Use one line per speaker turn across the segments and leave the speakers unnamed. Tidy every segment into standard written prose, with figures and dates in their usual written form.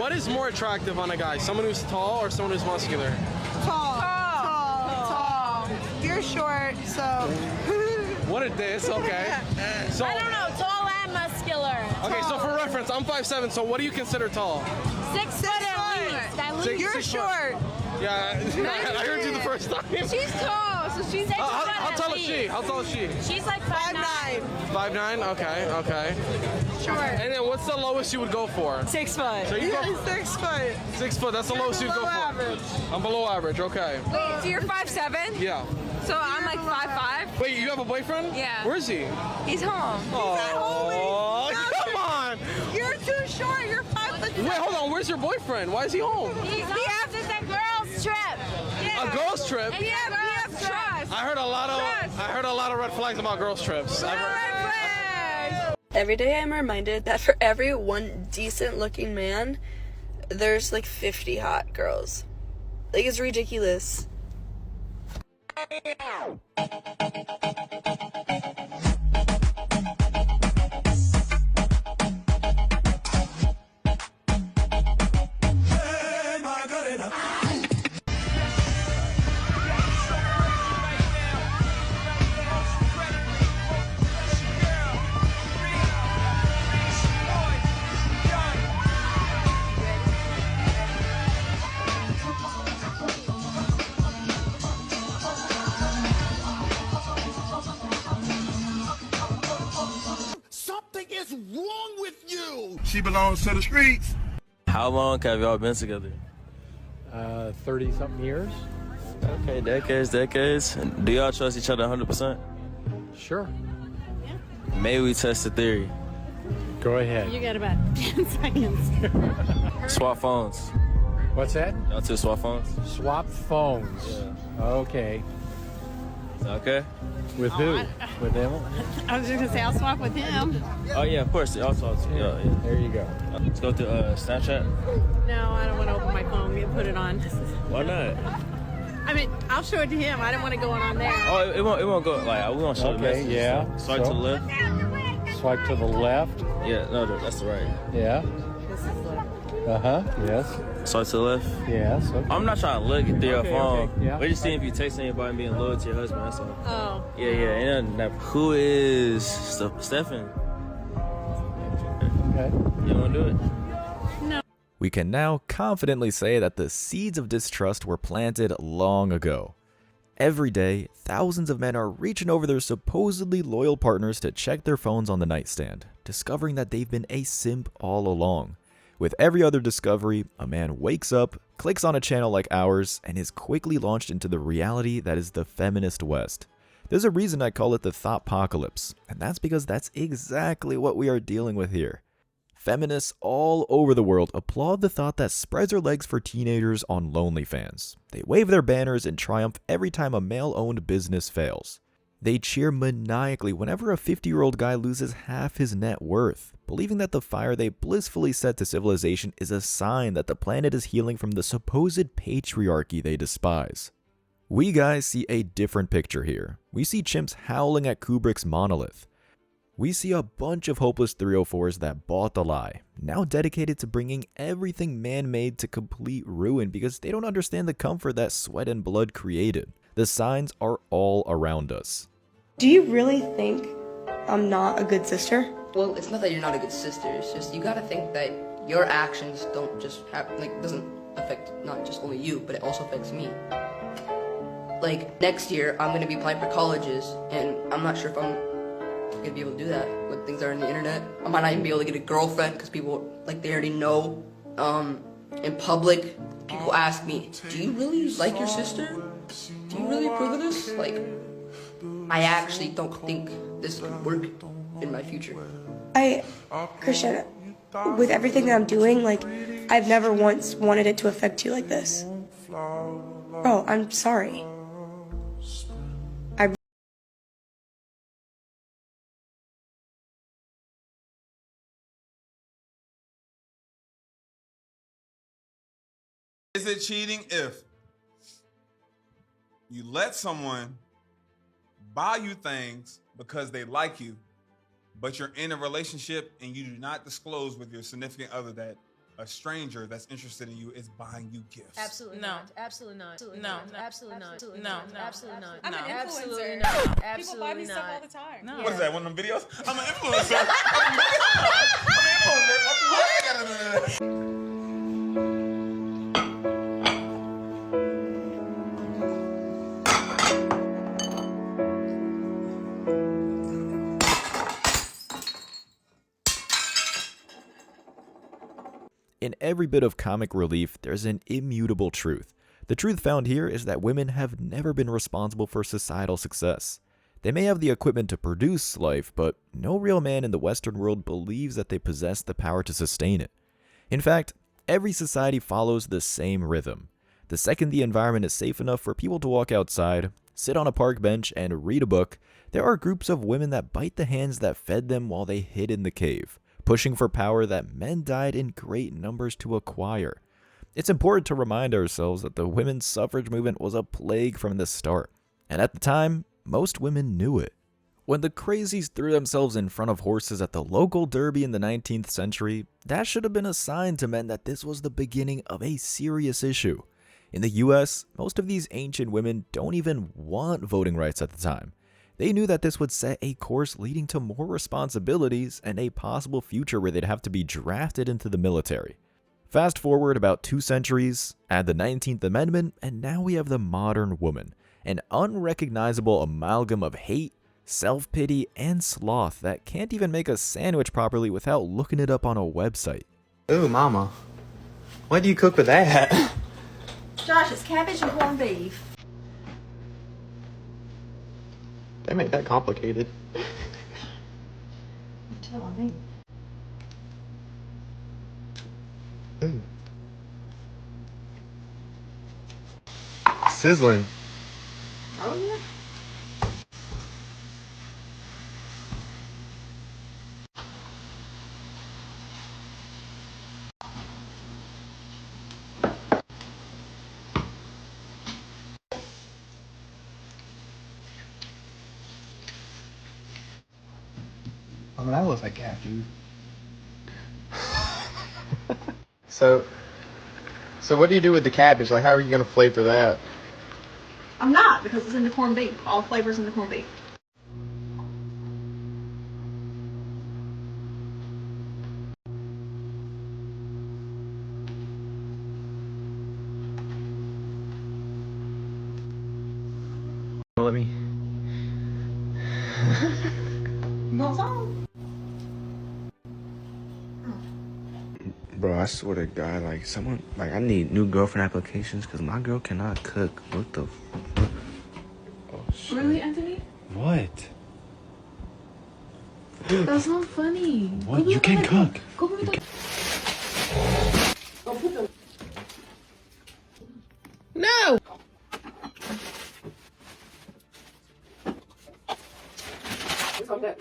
What is more attractive on a guy? Someone who's tall or someone who's muscular?
Tall. You're short, so.
What a diss, okay. So,
I don't know, tall and muscular.
Okay, so for reference, I'm 5'7", so what do you consider tall?
6 foot at least.
You're short.
Yeah, I heard you the first time.
She's tall, so she's.
How tall is she? How tall is she?
She's like 5'9".
5'9"? Okay.
Short.
And then what's the lowest you would go for?
6 foot.
So you go
6 foot.
6 foot, that's the lowest you'd go for.
Average.
I'm below average, okay.
Wait, so you're 5'7"?
Yeah.
So I'm like 5'5".
Wait, you have a boyfriend?
Yeah.
Where is he?
He's home.
Oh, come on.
You're too short. You're 5'7".
Wait, hold on. Where's your boyfriend? Why is he home?
He has this a girls trip.
A girls trip?
We have trust.
I heard a lot of red flags about girls trips.
Every day I'm reminded that for every one decent looking man, there's like 50 hot girls. Like, it's ridiculous.
Something is wrong with you. She belongs to the streets.
How long have y'all been together?
30-something years.
Okay, decades. Do y'all trust each other 100%?
Sure.
Maybe we test the theory.
Go ahead.
You got about 10 seconds.
Swap phones.
What's that?
Y'all two swap phones?
Swap phones.
Yeah.
Okay.
Okay.
With who? With them?
I was just gonna say I'll swap with him.
Oh yeah, of course. Y'all talk to yeah.
There you go.
Let's go to Snapchat.
No, I don't want to open my phone and put it on.
Why not?
I mean, I'll show it to him. I didn't want to go on there.
Oh, it won't go like we won't show the
Okay,
message.
yeah.
Swipe to the left.
Swipe to the left.
Yeah, no, that's the right.
Yeah.
This is the...
Yes.
Swipe to the left.
Yes. Okay.
I'm not trying to look through your phone.
Okay, yeah.
We're just seeing if you text anybody and being loyal to your husband. That's all.
Oh.
Yeah. And who is Stefan?
Okay.
You want to do it?
We can now confidently say that the seeds of distrust were planted long ago. Every day, thousands of men are reaching over their supposedly loyal partners to check their phones on the nightstand, discovering that they've been a simp all along. With every other discovery, a man wakes up, clicks on a channel like ours, and is quickly launched into the reality that is the feminist West. There's a reason I call it the thoughtpocalypse, and that's because that's exactly what we are dealing with here. Feminists all over the world applaud the thought that spreads their legs for teenagers on OnlyFans. They wave their banners in triumph every time a male-owned business fails. They cheer maniacally whenever a 50-year-old guy loses half his net worth, believing that the fire they blissfully set to civilization is a sign that the planet is healing from the supposed patriarchy they despise. We guys see a different picture here. We see chimps howling at Kubrick's Monolith. We see a bunch of hopeless 304s that bought the lie, now dedicated to bringing everything man-made to complete ruin because they don't understand the comfort that sweat and blood created. The signs are all around us.
Do you really think I'm not a good sister?
Well, it's not that you're not a good sister, it's just you gotta think that your actions don't just have, doesn't affect not just only you, but it also affects me. Like, next year, I'm gonna be applying for colleges, and I'm not sure if I'm gonna be able to do that with things that are on the internet. I might not even be able to get a girlfriend because people, they already know. In public, people ask me, do you really like your sister? Do you really approve of this? I actually don't think this could work in my future.
Christian, with everything that I'm doing, I've never once wanted it to affect you like this. Oh, I'm sorry.
Is it cheating if you let someone buy you things because they like you, but you're in a relationship and you do not disclose with your significant other that a stranger that's interested in you is buying you gifts.
Absolutely
No.
not. Absolutely not. Absolutely
No.
not. Absolutely not. Absolutely
No.
not. Absolutely not.
I'm an
Absolutely
influencer.
not.
People
Absolutely
buy me stuff all
not.
the time.
No.
What is that, one of them videos? I'm an influencer. I'm an influencer. What I gotta do that?
In every bit of comic relief, there's an immutable truth. The truth found here is that women have never been responsible for societal success. They may have the equipment to produce life, but no real man in the Western world believes that they possess the power to sustain it. In fact, every society follows the same rhythm. The second the environment is safe enough for people to walk outside, sit on a park bench, and read a book, there are groups of women that bite the hands that fed them while they hid in the cave, pushing for power that men died in great numbers to acquire. It's important to remind ourselves that the women's suffrage movement was a plague from the start, and at the time, most women knew it. When the crazies threw themselves in front of horses at the local derby in the 19th century, that should have been a sign to men that this was the beginning of a serious issue. In the US, most of these ancient women don't even want voting rights at the time. They knew that this would set a course leading to more responsibilities and a possible future where they'd have to be drafted into the military. Fast forward about 2 centuries, add the 19th Amendment, and now we have the modern woman, an unrecognizable amalgam of hate, self-pity, and sloth that can't even make a sandwich properly without looking it up on a website.
Ooh, mama. What do you cook with that?
Josh, it's cabbage and corned beef.
They make that complicated.
Tell me.
Ooh. Sizzling.
Oh, yeah.
I mean, that looks like cat food. So what do you do with the cabbage? Like, how are you gonna flavor that?
I'm not, because it's in the corned beef. All flavors in the corned beef.
Let me.
Goes on.
Bro, I swear to God, I need new girlfriend applications because my girl cannot cook. What the fuck? Oh, shit.
Really, Anthony?
What?
That's not funny.
What? You can cook.
Go with the... No! It's okay.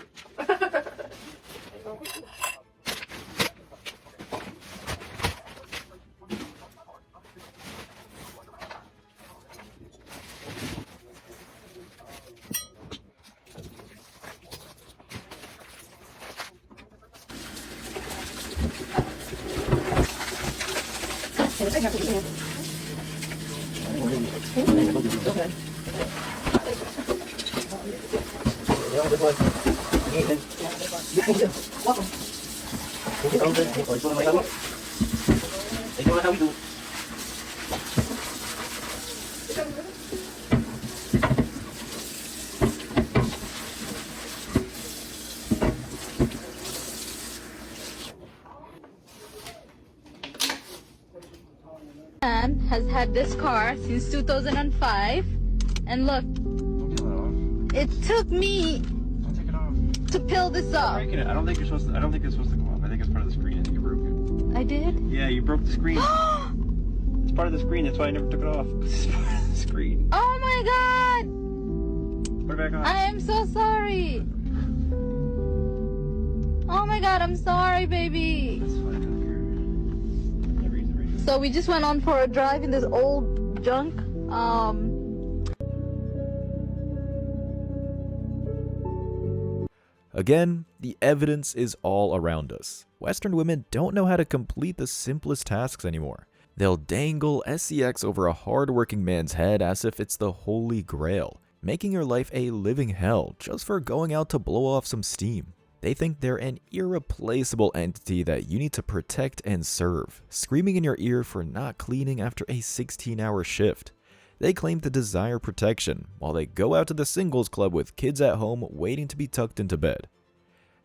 Man has had this car since 2005, and look, it took me to peel this off.
Breaking it. I don't think it's supposed to go off. I think it's part of the screen. I think you broke it.
I did?
Yeah, you broke the screen. It's part of the screen. That's why I never took it off. It's part of the screen.
Oh my god!
Put it back on.
I am so sorry. Oh my god, I'm sorry, baby.
That's fine. I don't care. Never use the radio.
So we just went on for a drive in this old junk.
Again, the evidence is all around us. Western women don't know how to complete the simplest tasks anymore. They'll dangle sex over a hard-working man's head as if it's the holy grail, making your life a living hell just for going out to blow off some steam. They think they're an irreplaceable entity that you need to protect and serve, screaming in your ear for not cleaning after a 16-hour shift. They claim to desire protection, while they go out to the singles club with kids at home waiting to be tucked into bed.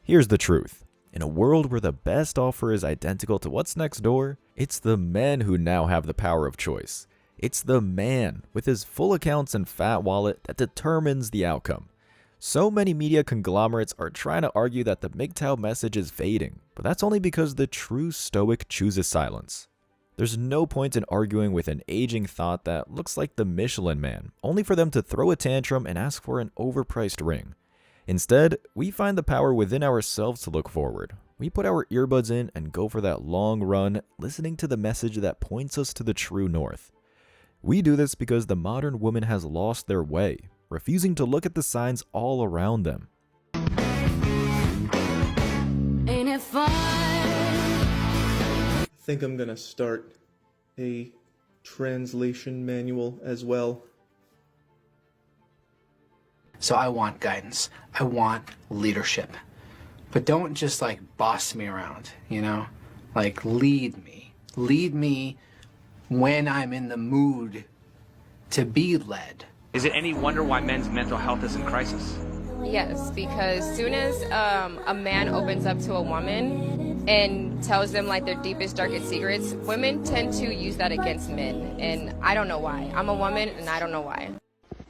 Here's the truth. In a world where the best offer is identical to what's next door, it's the men who now have the power of choice. It's the man, with his full accounts and fat wallet, that determines the outcome. So many media conglomerates are trying to argue that the MGTOW message is fading, but that's only because the true stoic chooses silence. There's no point in arguing with an aging thought that looks like the Michelin Man, only for them to throw a tantrum and ask for an overpriced ring. Instead, we find the power within ourselves to look forward. We put our earbuds in and go for that long run, listening to the message that points us to the true north. We do this because the modern woman has lost their way, refusing to look at the signs all around them.
Ain't it fun?
I think I'm gonna start a translation manual as well.
So I want guidance. I want leadership. But don't just like boss me around, you know? Like lead me. Lead me when I'm in the mood to be led.
Is it any wonder why men's mental health is in crisis?
Yes, because soon as a man opens up to a woman and tells them like their deepest, darkest secrets, women tend to use that against men. And I don't know why. I'm a woman and I don't know why.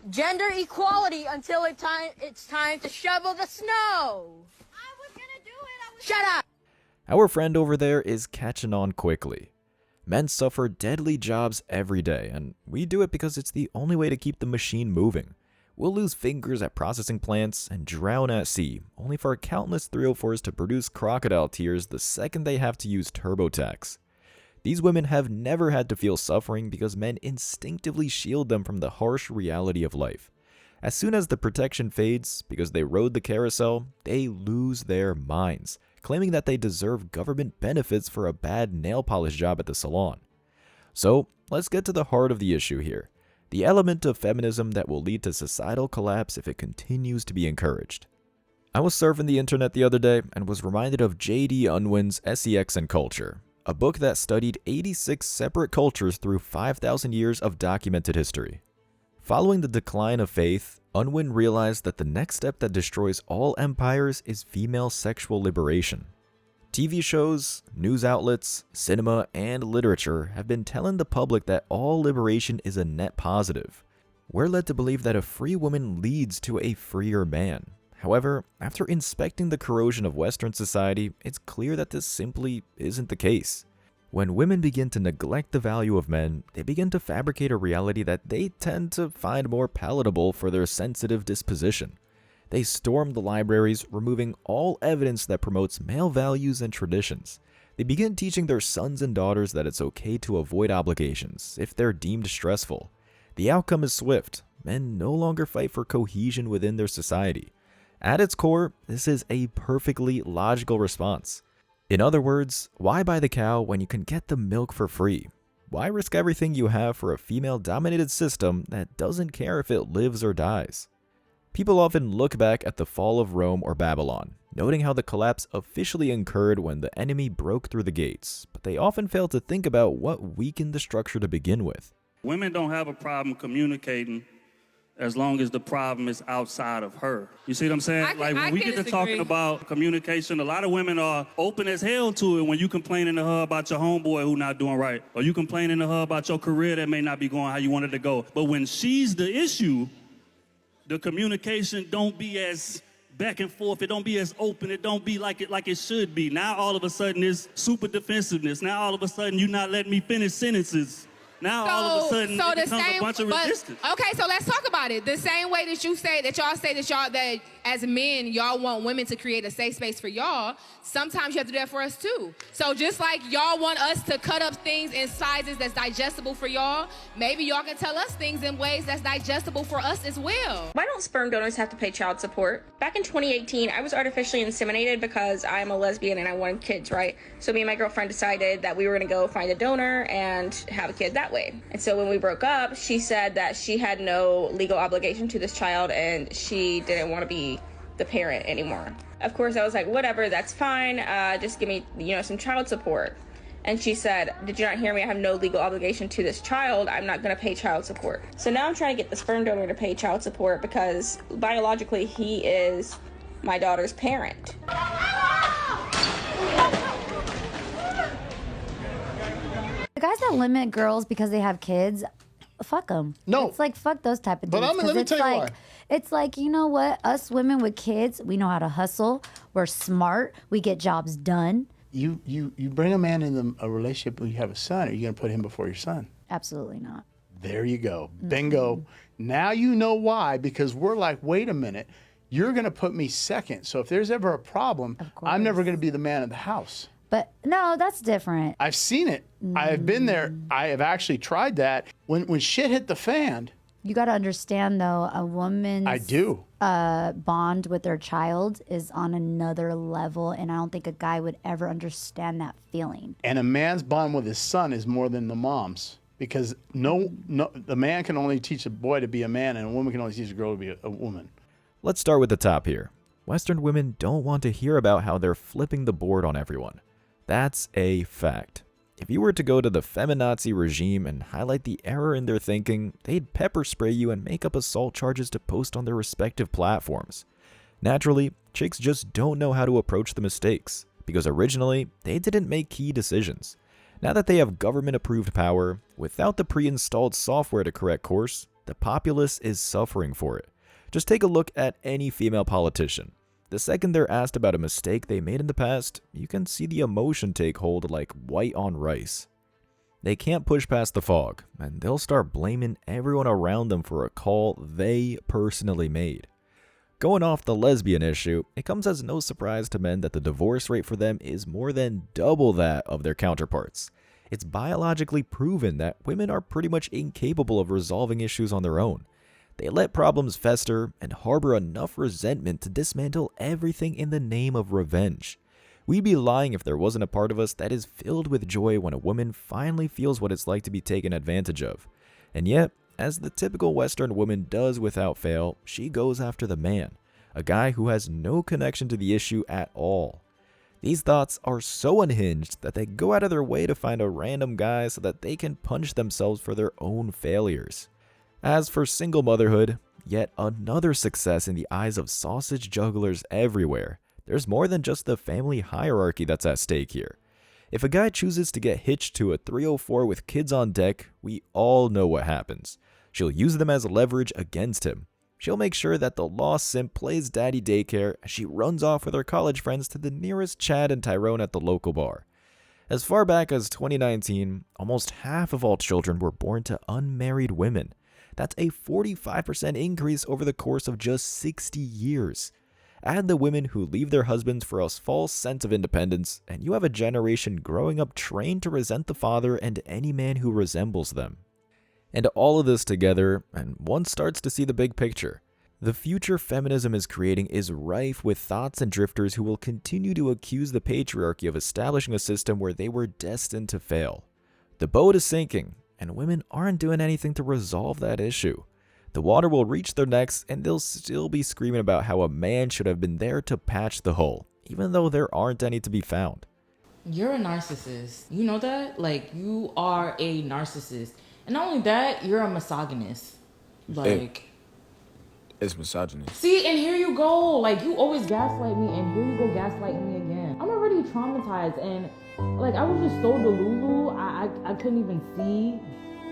Gender equality until it's time to shovel the snow. I was gonna do it. Shut up.
Our friend over there is catching on quickly. Men suffer deadly jobs every day, and we do it because it's the only way to keep the machine moving. We'll lose fingers at processing plants and drown at sea, only for countless 304s to produce crocodile tears the second they have to use TurboTax. These women have never had to feel suffering because men instinctively shield them from the harsh reality of life. As soon as the protection fades because they rode the carousel, they lose their minds, claiming that they deserve government benefits for a bad nail polish job at the salon. So, let's get to the heart of the issue here. The element of feminism that will lead to societal collapse if it continues to be encouraged. I was surfing the internet the other day and was reminded of J.D. Unwin's Sex and Culture, a book that studied 86 separate cultures through 5,000 years of documented history. Following the decline of faith, Unwin realized that the next step that destroys all empires is female sexual liberation. TV shows, news outlets, cinema, and literature have been telling the public that all liberation is a net positive. We're led to believe that a free woman leads to a freer man. However, after inspecting the corrosion of Western society, it's clear that this simply isn't the case. When women begin to neglect the value of men, they begin to fabricate a reality that they tend to find more palatable for their sensitive disposition. They storm the libraries, removing all evidence that promotes male values and traditions. They begin teaching their sons and daughters that it's okay to avoid obligations if they're deemed stressful. The outcome is swift. Men no longer fight for cohesion within their society. At its core, this is a perfectly logical response. In other words, why buy the cow when you can get the milk for free? Why risk everything you have for a female-dominated system that doesn't care if it lives or dies? People often look back at the fall of Rome or Babylon, noting how the collapse officially occurred when the enemy broke through the gates, but they often fail to think about what weakened the structure to begin with.
Women don't have a problem communicating as long as the problem is outside of her. You see what I'm saying? When we get to talking about communication, a lot of women are open as hell to it when you complaining to her about your homeboy who not doing right, or you complaining to her about your career that may not be going how you wanted to go. But when she's the issue, the communication don't be as back and forth. It don't be as open. It don't be like it should be. Now all of a sudden it's super defensiveness. Now all of a sudden you're not letting me finish sentences. Now all of a sudden it becomes a bunch of resistance.
Okay, so let's talk about it. The same way that you say that that as men, y'all want women to create a safe space for y'all, sometimes you have to do that for us too. So just like y'all want us to cut up things in sizes that's digestible for y'all, maybe y'all can tell us things in ways that's digestible for us as well.
Why don't sperm donors have to pay child support? Back in 2018, I was artificially inseminated because I'm a lesbian and I wanted kids, right? So me and my girlfriend decided that we were gonna go find a donor and have a kid that way. And so when we broke up, she said that she had no legal obligation to this child and she didn't want to be the parent anymore. Of course, I was like, whatever, that's fine. Just give me, some child support. And she said, did you not hear me? I have no legal obligation to this child. I'm not going to pay child support. So now I'm trying to get the sperm donor to pay child support because biologically he is my daughter's parent.
The guys that limit girls because they have kids, fuck them.
No.
It's like, fuck those type of
But
dudes.
let me tell you why.
It's like, you know what? Us women with kids, we know how to hustle. We're smart. We get jobs done.
You bring a man in a relationship when you have a son, are you going to put him before your son?
Absolutely not.
There you go. Bingo. Now you know why, because we're like, wait a minute, you're going to put me second. So if there's ever a problem, I'm never going to be the man of the house.
But no, that's different.
I've seen it. I have been there. I have actually tried that. When shit hit the fan.
You got to understand, though, a woman's bond with their child is on another level, and I don't think a guy would ever understand that feeling.
And a man's bond with his son is more than the mom's, because the man can only teach a boy to be a man, and a woman can only teach a girl to be a woman.
Let's start with the top here. Western women don't want to hear about how they're flipping the board on everyone. That's a fact. If you were to go to the feminazi regime and highlight the error in their thinking, they'd pepper spray you and make up assault charges to post on their respective platforms. Naturally, chicks just don't know how to approach the mistakes, because originally, they didn't make key decisions. Now that they have government-approved power, without the pre-installed software to correct course, the populace is suffering for it. Just take a look at any female politician. The second they're asked about a mistake they made in the past, you can see the emotion take hold like white on rice. They can't push past the fog, and they'll start blaming everyone around them for a call they personally made. Going off the lesbian issue, it comes as no surprise to men that the divorce rate for them is more than double that of their counterparts. It's biologically proven that women are pretty much incapable of resolving issues on their own. They let problems fester and harbor enough resentment to dismantle everything in the name of revenge. We'd be lying if there wasn't a part of us that is filled with joy when a woman finally feels what it's like to be taken advantage of. And yet, as the typical Western woman does without fail, she goes after the man, a guy who has no connection to the issue at all. These thoughts are so unhinged that they go out of their way to find a random guy so that they can punish themselves for their own failures. As for single motherhood, yet another success in the eyes of sausage jugglers everywhere. There's more than just the family hierarchy that's at stake here. If a guy chooses to get hitched to a 304 with kids on deck, we all know what happens. She'll use them as leverage against him. She'll make sure that the lost simp plays daddy daycare as she runs off with her college friends to the nearest Chad and Tyrone at the local bar. As far back as 2019, almost half of all children were born to unmarried women. That's a 45% increase over the course of just 60 years. Add the women who leave their husbands for a false sense of independence, and you have a generation growing up trained to resent the father and any man who resembles them. And all of this together, and one starts to see the big picture. The future feminism is creating is rife with thoughts and drifters who will continue to accuse the patriarchy of establishing a system where they were destined to fail. The boat is sinking, and women aren't doing anything to resolve that issue. The water will reach their necks, and they'll still be screaming about how a man should have been there to patch the hole, even though there aren't any to be found.
You're a narcissist. You know that? Like, you are a narcissist. And not only that, you're a misogynist. Like...
It's misogyny.
See, and here you go. Like, you always gaslight me, and here you go gaslighting me again. I'm already traumatized, and... like, I was just so delulu, I couldn't even see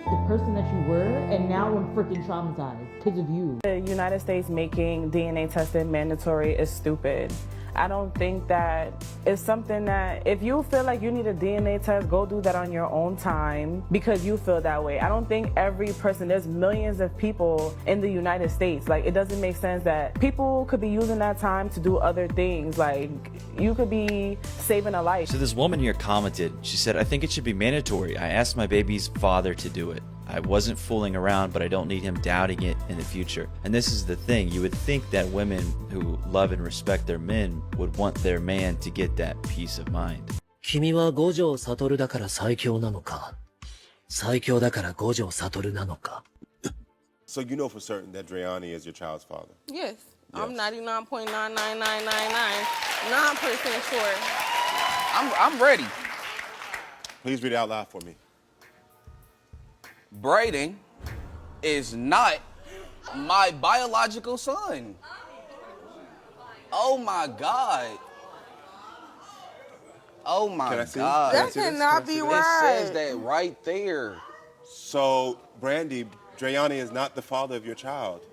the person that you were, and now I'm freaking traumatized because of you.
The United States making DNA testing mandatory is stupid.
I don't think that it's something that if you feel like you need a DNA test, go do that on your own time because you feel that way. I don't think every person, there's millions of people in the United States. Like, it doesn't make sense that people could be using that time to do other things. Like, you could be saving a life.
So this woman here commented, she said, I think it should be mandatory. I asked my baby's father to do it. I wasn't fooling around, but I don't need him doubting it in the future. And this is the thing. You would think that women who love and respect their men would want their man to get that peace of mind.
君は五条悟だから最強なのか、最強だから五条悟なのか。
So you know for certain that Dreani is your child's father?
Yes. I'm 99.99999% sure.
I'm ready.
Please read it out loud for me.
Braden is not my biological son. Oh my God. Oh my God.
That cannot be right.
It says that right there.
So, Brandy, Dreani is not the father of your child.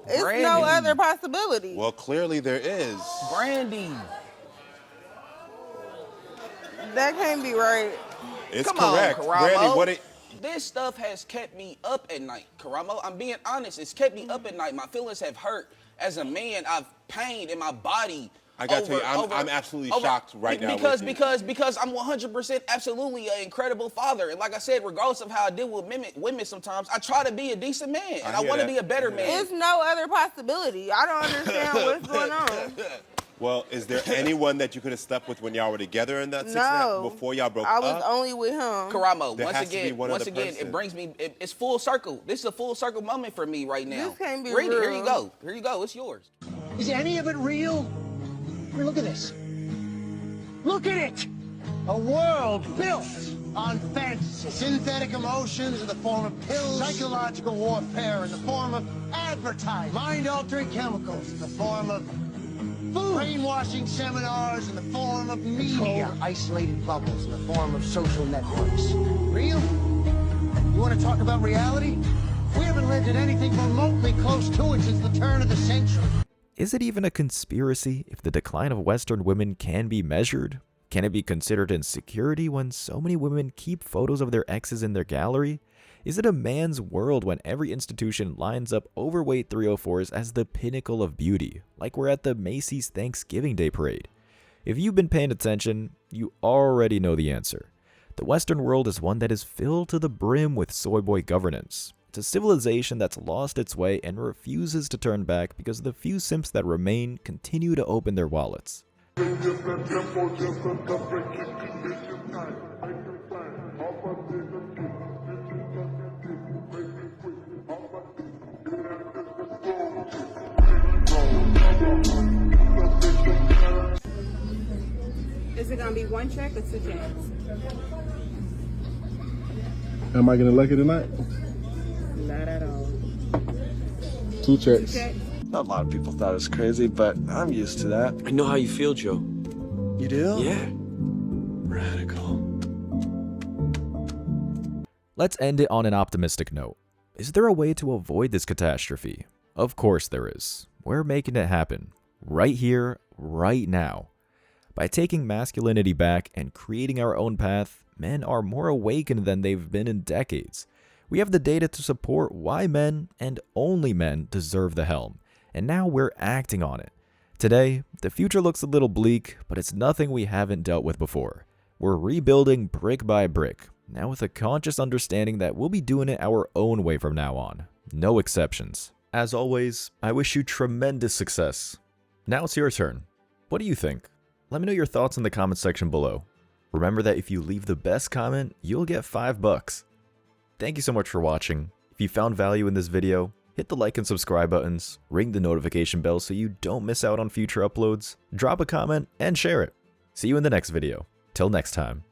It's no other possibility.
Well, clearly there is.
Brandy.
That can't be right.
It's
Come
correct.
on, Karamo.
Brandy, what it...
This stuff has kept me up at night, Karamo. I'm being honest. It's kept me up at night. My feelings have hurt. As a man, I've pain in my body.
I got to tell you, I'm absolutely shocked right now.
Because I'm 100% absolutely an incredible father. And like I said, regardless of how I deal with women sometimes, I try to be a decent man. And I want to be a better man.
It's no other possibility. I don't understand what's going on.
Well, is there anyone that you could have slept with when y'all were together in that 6.5 before y'all broke up?
I was only with him.
Karamo,
There has to be one
once
other
again,
person.
it brings me, it's full circle. This is a full circle moment for me right now.
This can't be
Read it. Here
real.
you go. Here you go. It's yours.
Is any of it real? I mean, look at this. Look at it! A world built on fantasy. Synthetic emotions in the form of pills. Psychological warfare in the form of advertising. Mind-altering chemicals in the form of food. Brainwashing seminars in the form of media. Cold, isolated bubbles in the form of social networks. Real? You want to talk about reality? We haven't lived in anything remotely close to it since the turn of the century.
Is it even a conspiracy if the decline of Western women can be measured? Can it be considered insecurity when so many women keep photos of their exes in their gallery? Is it a man's world when every institution lines up overweight 304s as the pinnacle of beauty, like we're at the Macy's Thanksgiving Day parade? If you've been paying attention, you already know the answer. The Western world is one that is filled to the brim with soy boy governance. It's a civilization that's lost its way and refuses to turn back because the few simps that remain continue to open their wallets.
Is it gonna be one check or two checks?
Am I getting lucky tonight?
Not at all.
2 checks.
A lot of people thought it was crazy, but I'm used to that.
I know how you feel, Joe.
You do?
Yeah.
Radical.
Let's end it on an optimistic note. Is there a way to avoid this catastrophe? Of course there is. We're making it happen. Right here, right now. By taking masculinity back and creating our own path, men are more awakened than they've been in decades. We have the data to support why men, and only men, deserve the helm. And now we're acting on it. Today, the future looks a little bleak, but it's nothing we haven't dealt with before. We're rebuilding brick by brick, now with a conscious understanding that we'll be doing it our own way from now on. No exceptions. As always, I wish you tremendous success. Now it's your turn. What do you think? Let me know your thoughts in the comment section below. Remember that if you leave the best comment, you'll get $5. Thank you so much for watching. If you found value in this video, hit the like and subscribe buttons, ring the notification bell so you don't miss out on future uploads, drop a comment, and share it. See you in the next video. Till next time.